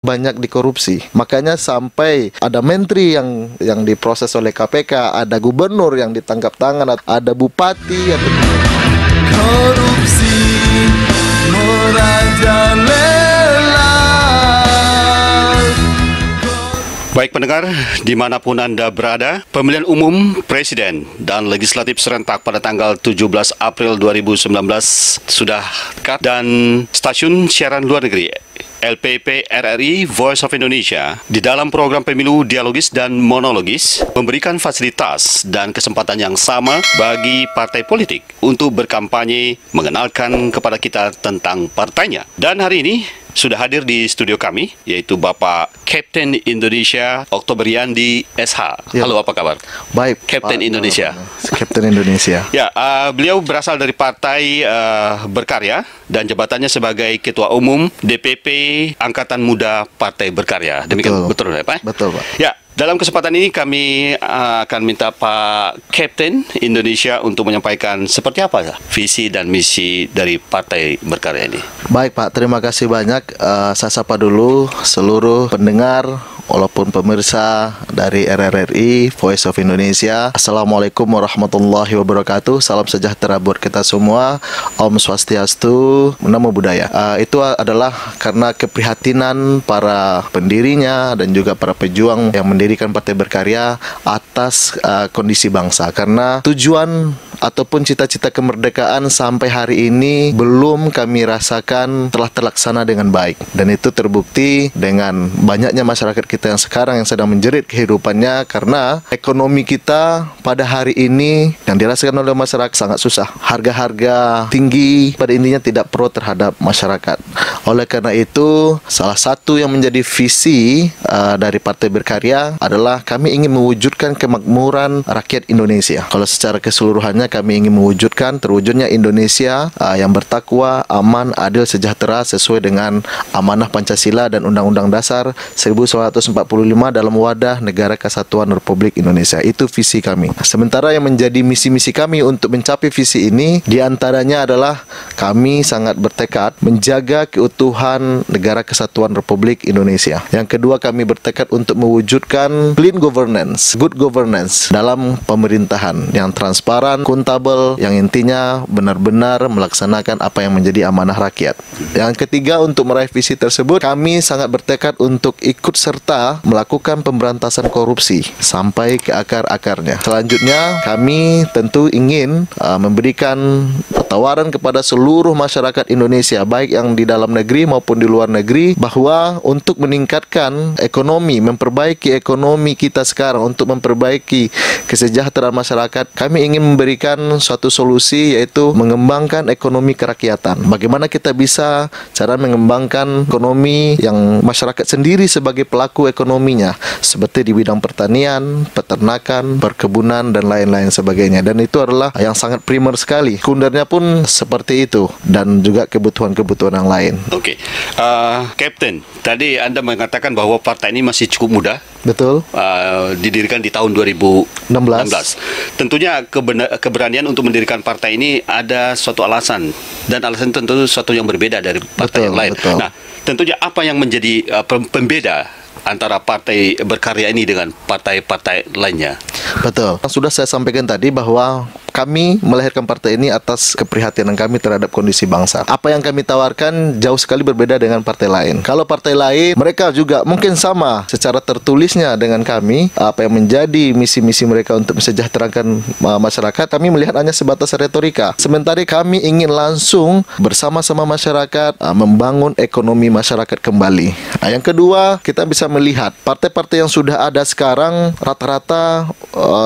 banyak dikorupsi. Makanya sampai ada menteri yang diproses oleh KPK, ada gubernur yang ditangkap tangan, ada bupati yang korupsi merajalela. Baik pendengar, dimanapun Anda berada, pemilihan umum presiden dan legislatif serentak pada tanggal 17 April 2019 sudah dekat dan stasiun siaran luar negeri LPP RRI Voice of Indonesia di dalam program pemilu dialogis dan monologis memberikan fasilitas dan kesempatan yang sama bagi partai politik untuk berkampanye mengenalkan kepada kita tentang partainya. Dan hari ini sudah hadir di studio kami, yaitu Bapak Kapten Indonesia Oktoberiandi SH. Ya. Halo, apa kabar? Baik, Kapten Indonesia. Kapten Indonesia. Ya, beliau berasal dari Partai Berkarya dan jabatannya sebagai Ketua Umum DPP Angkatan Muda Partai Berkarya. Demikian betul ya, Pak? Betul, Pak. Ya. Dalam kesempatan ini kami akan minta Pak Kapten Indonesia untuk menyampaikan seperti apa visi dan misi dari Partai Berkarya ini. Baik Pak, terima kasih banyak. Saya sapa dulu seluruh pendengar walaupun pemirsa dari RRI Voice of Indonesia. Assalamualaikum warahmatullahi wabarakatuh. Salam sejahtera buat kita semua. Om Swastiastu, Namo Buddhaya. Itu adalah karena keprihatinan para pendirinya dan juga para pejuang yang mendirikan Partai Berkarya atas kondisi bangsa. Karena tujuan ataupun cita-cita kemerdekaan sampai hari ini belum kami rasakan telah terlaksana dengan baik. Dan itu terbukti dengan banyaknya masyarakat kita yang sekarang yang sedang menjerit kehidupannya karena ekonomi kita pada hari ini yang dirasakan oleh masyarakat sangat susah. Harga-harga tinggi pada intinya tidak pro terhadap masyarakat. Oleh karena itu, salah satu yang menjadi visi dari Partai Berkarya adalah kami ingin mewujudkan kemakmuran rakyat Indonesia. Kalau secara keseluruhannya kami ingin mewujudkan terwujudnya Indonesia yang bertakwa, aman, adil, sejahtera sesuai dengan amanah Pancasila dan Undang-Undang Dasar 1945 dalam wadah Negara Kesatuan Republik Indonesia. Itu visi kami. Sementara yang menjadi misi-misi kami untuk mencapai visi ini diantaranya adalah kami sangat bertekad menjaga keutuhan Negara Kesatuan Republik Indonesia. Yang kedua, kami bertekad untuk mewujudkan clean governance, good governance dalam pemerintahan yang transparan, akuntabel, yang intinya benar-benar melaksanakan apa yang menjadi amanah rakyat. Yang ketiga, untuk meraih visi tersebut, kami sangat bertekad untuk ikut serta melakukan pemberantasan korupsi sampai ke akar-akarnya. Selanjutnya, kami tentu ingin memberikan tawaran kepada seluruh masyarakat Indonesia, baik yang di dalam negeri maupun di luar negeri, bahwa untuk meningkatkan ekonomi, memperbaiki ekonomi kita sekarang, untuk memperbaiki kesejahteraan masyarakat, kami ingin memberikan suatu solusi, yaitu mengembangkan ekonomi kerakyatan. Bagaimana kita bisa cara mengembangkan ekonomi yang masyarakat sendiri sebagai pelaku ekonominya, seperti di bidang pertanian, peternakan, perkebunan, dan lain-lain sebagainya. Dan itu adalah yang sangat primer sekali. Sekundernya pun seperti itu, dan juga kebutuhan-kebutuhan yang lain. Oke, Kapten, tadi Anda mengatakan bahwa partai ini masih cukup muda. Betul. Didirikan di tahun 2016. Tentunya keberanian untuk mendirikan partai ini ada suatu alasan, dan alasan tentu suatu yang berbeda dari partai yang lain. Betul. Nah, tentunya apa yang menjadi pembeda antara Partai Berkarya ini dengan partai-partai lainnya? Betul. Sudah saya sampaikan tadi bahwa kami melahirkan partai ini atas keprihatinan kami terhadap kondisi bangsa. Apa yang kami tawarkan jauh sekali berbeda dengan partai lain. Kalau partai lain, mereka juga mungkin sama secara tertulisnya dengan kami, apa yang menjadi misi-misi mereka untuk mensejahterakan masyarakat, kami melihat hanya sebatas retorika. Sementara kami ingin langsung bersama-sama masyarakat membangun ekonomi masyarakat kembali. Nah, yang kedua, kita bisa melihat partai-partai yang sudah ada sekarang rata-rata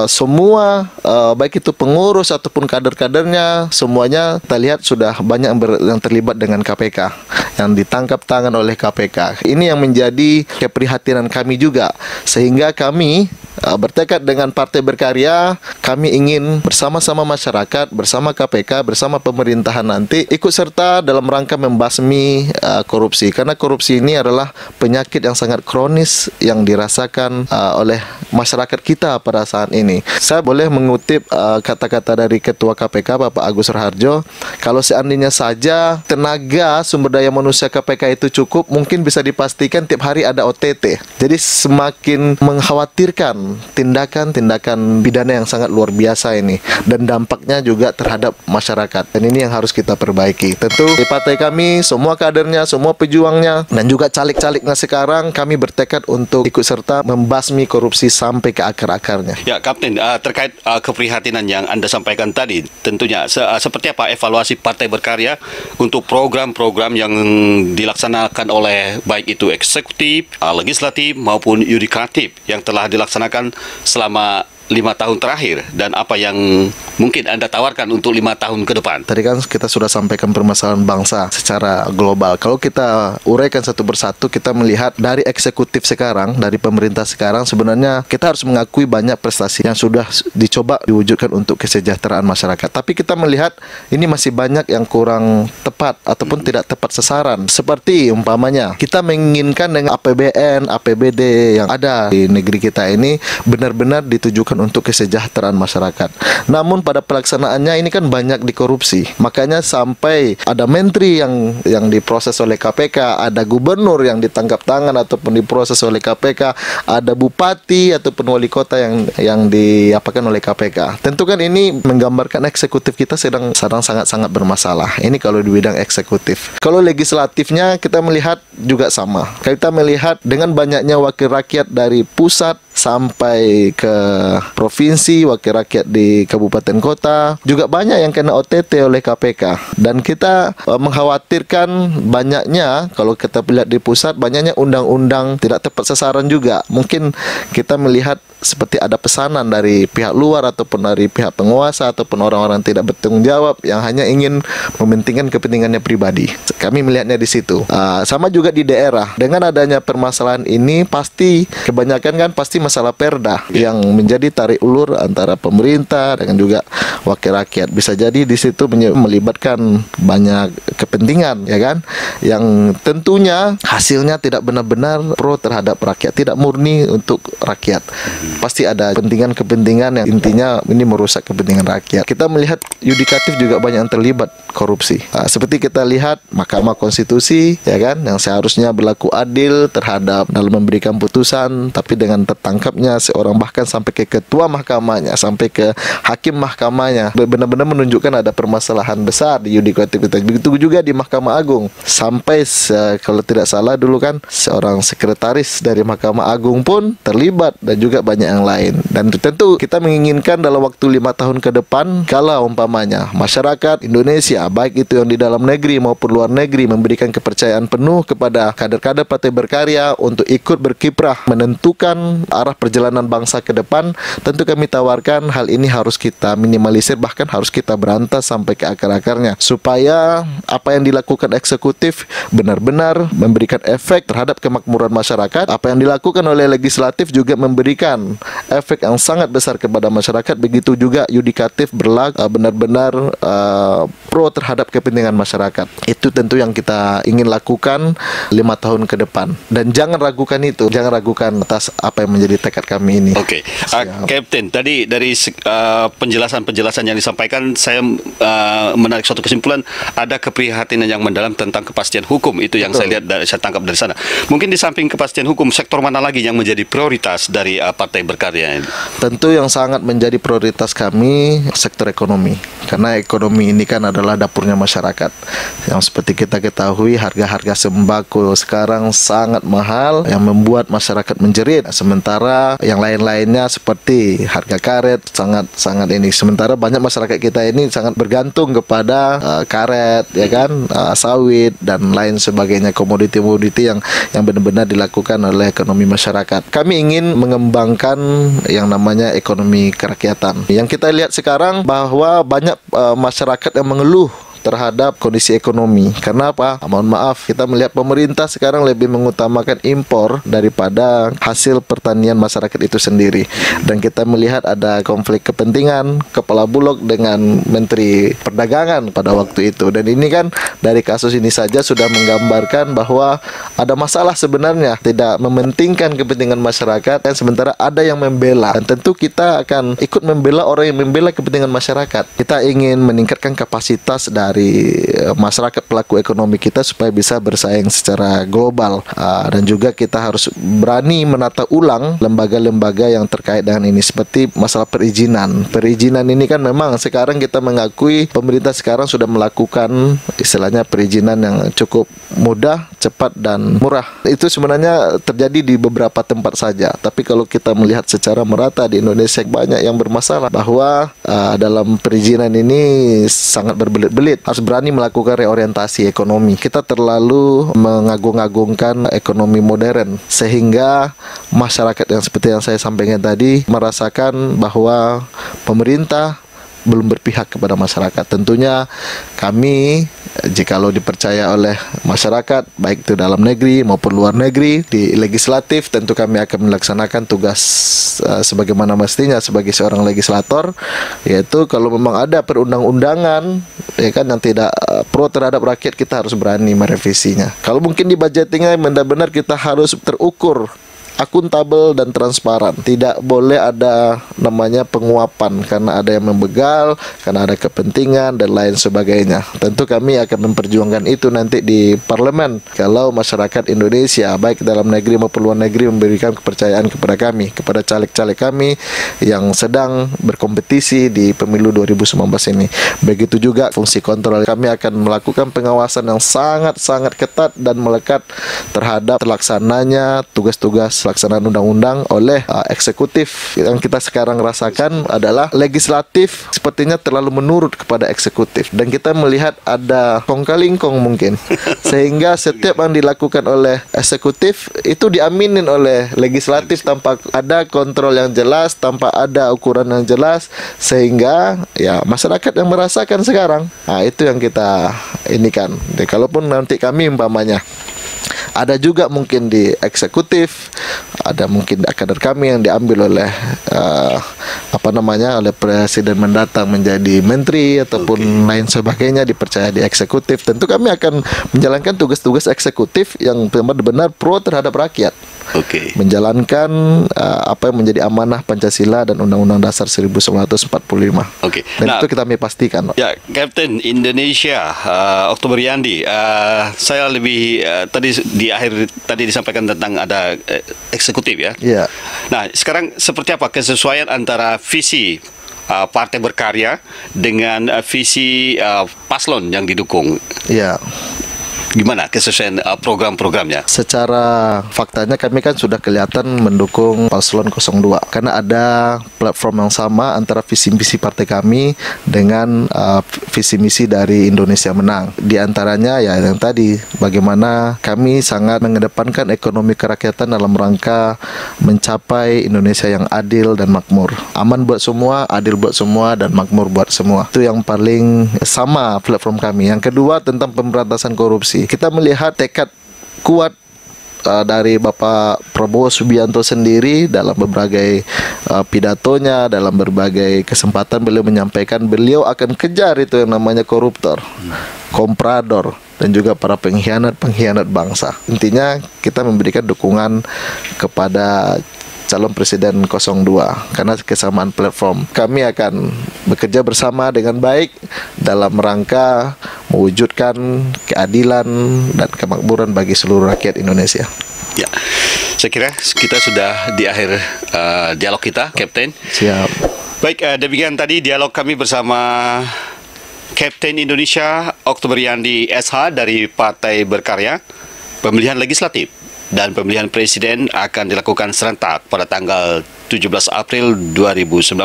semua baik itu pengurus ataupun kader-kadernya, semuanya kita lihat sudah banyak yang terlibat dengan KPK, yang ditangkap tangan oleh KPK. Ini yang menjadi keprihatinan kami juga, sehingga kami bertekad dengan Partai Berkarya, kami ingin bersama-sama masyarakat, bersama KPK, bersama pemerintahan nanti ikut serta dalam rangka membasmi korupsi. Karena korupsi ini adalah penyakit yang sangat kronis yang dirasakan oleh masyarakat kita pada saat ini. Saya boleh mengutip kata-kata dari Ketua KPK Bapak Agus Raharjo, kalau seandainya saja tenaga sumber daya manusia KPK itu cukup, mungkin bisa dipastikan tiap hari ada OTT. Jadi semakin mengkhawatirkan tindakan-tindakan pidana yang sangat luar biasa ini, dan dampaknya juga terhadap masyarakat. Dan ini yang harus kita perbaiki. Tentu di partai kami, semua kadernya, semua pejuangnya, dan juga caleg-calegnya sekarang, kami bertekad untuk ikut serta membasmi korupsi sampai ke akar-akarnya. Ya, Kapten, terkait keprihatinan yang Anda sampaikan tadi, tentunya seperti apa evaluasi Partai Berkarya untuk program-program yang dilaksanakan oleh baik itu eksekutif, legislatif maupun yudikatif yang telah dilaksanakan selama 5 tahun terakhir, dan apa yang mungkin Anda tawarkan untuk 5 tahun ke depan? Tadi kan kita sudah sampaikan permasalahan bangsa secara global. Kalau kita uraikan satu persatu, kita melihat dari eksekutif sekarang, dari pemerintah sekarang, sebenarnya kita harus mengakui banyak prestasi yang sudah dicoba diwujudkan untuk kesejahteraan masyarakat. Tapi kita melihat ini masih banyak yang kurang tepat ataupun tidak tepat sasaran. Seperti umpamanya, kita menginginkan dengan APBN, APBD yang ada di negeri kita ini benar-benar ditujukan untuk kesejahteraan masyarakat. Namun pada pelaksanaannya ini kan banyak dikorupsi. Makanya sampai ada menteri yang diproses oleh KPK, ada gubernur yang ditangkap tangan ataupun diproses oleh KPK, ada bupati ataupun wali kota yang diapakan oleh KPK. Tentu kan ini menggambarkan eksekutif kita sedang sangat-sangat bermasalah. Ini kalau di bidang eksekutif. Kalau legislatifnya kita melihat juga sama. Kita melihat dengan banyaknya wakil rakyat dari pusat sampai ke provinsi, wakil rakyat di kabupaten kota, juga banyak yang kena OTT oleh KPK. Dan kita mengkhawatirkan banyaknya, kalau kita lihat di pusat, banyaknya undang-undang tidak tepat sasaran juga. Mungkin kita melihat seperti ada pesanan dari pihak luar ataupun dari pihak penguasa ataupun orang-orang tidak bertanggung jawab yang hanya ingin mementingkan kepentingannya pribadi. Kami melihatnya di situ. Sama juga di daerah. Dengan adanya permasalahan ini, pasti kebanyakan kan pasti masalah perda yang menjadi tarik ulur antara pemerintah dengan juga wakil rakyat. Bisa jadi di situ melibatkan banyak kepentingan, ya kan, yang tentunya hasilnya tidak benar-benar pro terhadap rakyat, tidak murni untuk rakyat. Pasti ada kepentingan-kepentingan yang intinya ini merusak kepentingan rakyat. Kita melihat yudikatif juga banyak yang terlibat korupsi. Seperti kita lihat Mahkamah Konstitusi, ya kan, yang seharusnya berlaku adil terhadap dalam memberikan putusan, tapi dengan tertangkapnya seorang bahkan sampai ke ketua mahkamahnya, sampai ke hakim mahkamahnya, benar-benar menunjukkan ada permasalahan besar di yudikatif kita. Begitu juga di Mahkamah Agung. Sampai kalau tidak salah dulu kan seorang sekretaris dari Mahkamah Agung pun terlibat, dan juga banyak yang lain. Dan tentu kita menginginkan dalam waktu 5 tahun ke depan, kalau umpamanya masyarakat Indonesia, baik itu yang di dalam negeri maupun luar negeri, memberikan kepercayaan penuh kepada kader-kader Partai Berkarya untuk ikut berkiprah menentukan arah perjalanan bangsa ke depan, tentu kami tawarkan hal ini harus kita minimalisir, bahkan harus kita berantas sampai ke akar-akarnya, supaya apa yang dilakukan eksekutif benar-benar memberikan efek terhadap kemakmuran masyarakat. Apa yang dilakukan oleh legislatif juga memberikan efek yang sangat besar kepada masyarakat. Begitu juga yudikatif benar-benar pro terhadap kepentingan masyarakat. Itu tentu yang kita ingin lakukan 5 tahun ke depan. Dan jangan ragukan itu, jangan ragukan atas apa yang menjadi tekad kami ini. Oke, Kapten, tadi dari penjelasan-penjelasan yang disampaikan, saya menarik suatu kesimpulan, ada keprihatinan yang mendalam tentang kepastian hukum. Itu yang saya lihat, saya tangkap dari sana. Mungkin di samping kepastian hukum, sektor mana lagi yang menjadi prioritas dari Partai Berkarya? Tentu yang sangat menjadi prioritas kami sektor ekonomi, karena ekonomi ini kan adalah dapurnya masyarakat. Yang seperti kita ketahui, harga-harga sembako sekarang sangat mahal, yang membuat masyarakat menjerit. Sementara yang lain-lainnya seperti harga karet sangat ini. Sementara banyak masyarakat kita ini sangat bergantung kepada karet, ya kan, sawit dan lain sebagainya, komoditi-komoditi yang benar-benar dilakukan oleh ekonomi masyarakat. Kami ingin mengembangkan yang namanya ekonomi kerakyatan. Yang kita lihat sekarang bahwa banyak masyarakat yang mengeluh terhadap kondisi ekonomi. Karena apa? Mohon maaf, kita melihat pemerintah sekarang lebih mengutamakan impor daripada hasil pertanian masyarakat itu sendiri. Dan kita melihat ada konflik kepentingan Kepala Bulog dengan Menteri Perdagangan pada waktu itu. Dan ini kan dari kasus ini saja sudah menggambarkan bahwa ada masalah sebenarnya, tidak mementingkan kepentingan masyarakat, dan sementara ada yang membela. Dan tentu kita akan ikut membela orang yang membela kepentingan masyarakat. Kita ingin meningkatkan kapasitas dari masyarakat pelaku ekonomi kita supaya bisa bersaing secara global, dan juga kita harus berani menata ulang lembaga-lembaga yang terkait dengan ini, seperti masalah perizinan. Perizinan ini kan memang sekarang kita mengakui pemerintah sekarang sudah melakukan istilahnya perizinan yang cukup mudah, cepat, dan murah. Itu sebenarnya terjadi di beberapa tempat saja, tapi kalau kita melihat secara merata di Indonesia banyak yang bermasalah, bahwa dalam perizinan ini sangat berbelit-belit. Harus berani melakukan reorientasi ekonomi. Kita terlalu mengagung-agungkan ekonomi modern, sehingga masyarakat yang seperti yang saya sampaikan tadi merasakan bahwa pemerintah belum berpihak kepada masyarakat. Tentunya kami, jikalau dipercaya oleh masyarakat, baik itu dalam negeri maupun luar negeri, di legislatif, tentu kami akan melaksanakan tugas sebagaimana mestinya sebagai seorang legislator, yaitu kalau memang ada perundang-undangan ya kan yang tidak pro terhadap rakyat, kita harus berani merevisinya. Kalau mungkin di budgetingnya benar-benar kita harus terukur, akuntabel, dan transparan. Tidak boleh ada namanya penguapan karena ada yang membegal, karena ada kepentingan dan lain sebagainya. Tentu kami akan memperjuangkan itu nanti di parlemen kalau masyarakat Indonesia baik dalam negeri maupun luar negeri memberikan kepercayaan kepada kami, kepada caleg-caleg kami yang sedang berkompetisi di pemilu 2019 ini. Begitu juga fungsi kontrol, kami akan melakukan pengawasan yang sangat-sangat ketat dan melekat terhadap terlaksananya tugas-tugas pelaksanaan undang-undang oleh eksekutif. Yang kita sekarang rasakan adalah legislatif sepertinya terlalu menurut kepada eksekutif, dan kita melihat ada kong-kalingkong mungkin sehingga setiap yang dilakukan oleh eksekutif itu diaminin oleh legislatif tanpa ada kontrol yang jelas, tanpa ada ukuran yang jelas, sehingga ya masyarakat yang merasakan sekarang. Nah, itu yang kita ini kan. Jadi, kalaupun nanti kami umpamanya ada juga mungkin di eksekutif, ada mungkin kader kami yang diambil oleh oleh presiden mendatang menjadi menteri ataupun lain sebagainya, dipercaya di eksekutif. Tentu kami akan menjalankan tugas-tugas eksekutif yang benar-benar pro terhadap rakyat. Menjalankan apa yang menjadi amanah Pancasila dan Undang-Undang Dasar 1945. Dan itu kita pastikan. Ya, Kapten Indonesia Oktober Yandi, saya lebih tadi di akhir tadi disampaikan tentang ada eksekutif ya. Iya. Nah, sekarang seperti apa kesesuaian antara visi Partai Berkarya dengan visi paslon yang didukung? Iya. Gimana kesesuaian program-programnya? Secara faktanya kami kan sudah kelihatan mendukung paslon 02 karena ada platform yang sama antara visi-misi partai kami dengan visi misi dari Indonesia Menang. Di antaranya ya yang tadi, bagaimana kami sangat mengedepankan ekonomi kerakyatan dalam rangka mencapai Indonesia yang adil dan makmur. Aman buat semua, adil buat semua, dan makmur buat semua. Itu yang paling sama platform kami. Yang kedua tentang pemberantasan korupsi. Kita melihat tekad kuat dari Bapak Prabowo Subianto sendiri dalam berbagai pidatonya, dalam berbagai kesempatan beliau menyampaikan beliau akan kejar itu yang namanya koruptor, komprador, dan juga para pengkhianat bangsa. Intinya kita memberikan dukungan kepada calon presiden 02 karena kesamaan platform. Kami akan bekerja bersama dengan baik dalam rangka mewujudkan keadilan dan kemakmuran bagi seluruh rakyat Indonesia. Ya, saya kira kita sudah di akhir dialog kita, Kapten. Siap. Baik, demikian tadi dialog kami bersama Kapten Indonesia Oktober Yandi SH dari Partai Berkarya. Pemilihan legislatif dan pemilihan presiden akan dilakukan serentak pada tanggal 17 April 2019.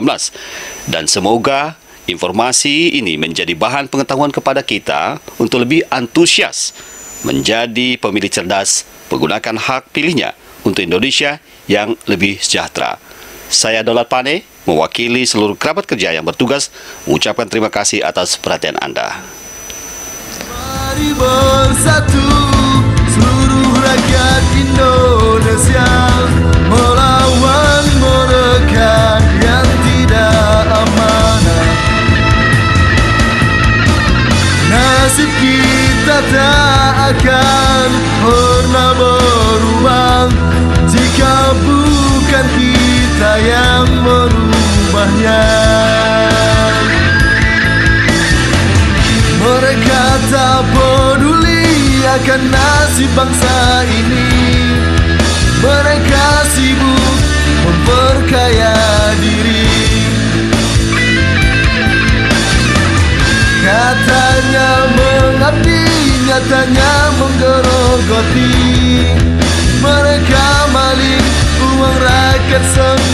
Dan semoga informasi ini menjadi bahan pengetahuan kepada kita untuk lebih antusias menjadi pemilih cerdas, menggunakan hak pilihnya untuk Indonesia yang lebih sejahtera. Saya Daulat Pane, mewakili seluruh kerabat kerja yang bertugas, mengucapkan terima kasih atas perhatian Anda. bersatu seluruh rakyat Indonesia melawan mereka yang tidak amanah. Nasib kita tak akan pernah berubah jika bukan kita yang merubahnya. Mereka tak peduli akan nasib bangsa ini. Mereka sibuk memperkaya diri. Katanya mengabdi, nyatanya menggerogoti. Mereka maling uang rakyat semua.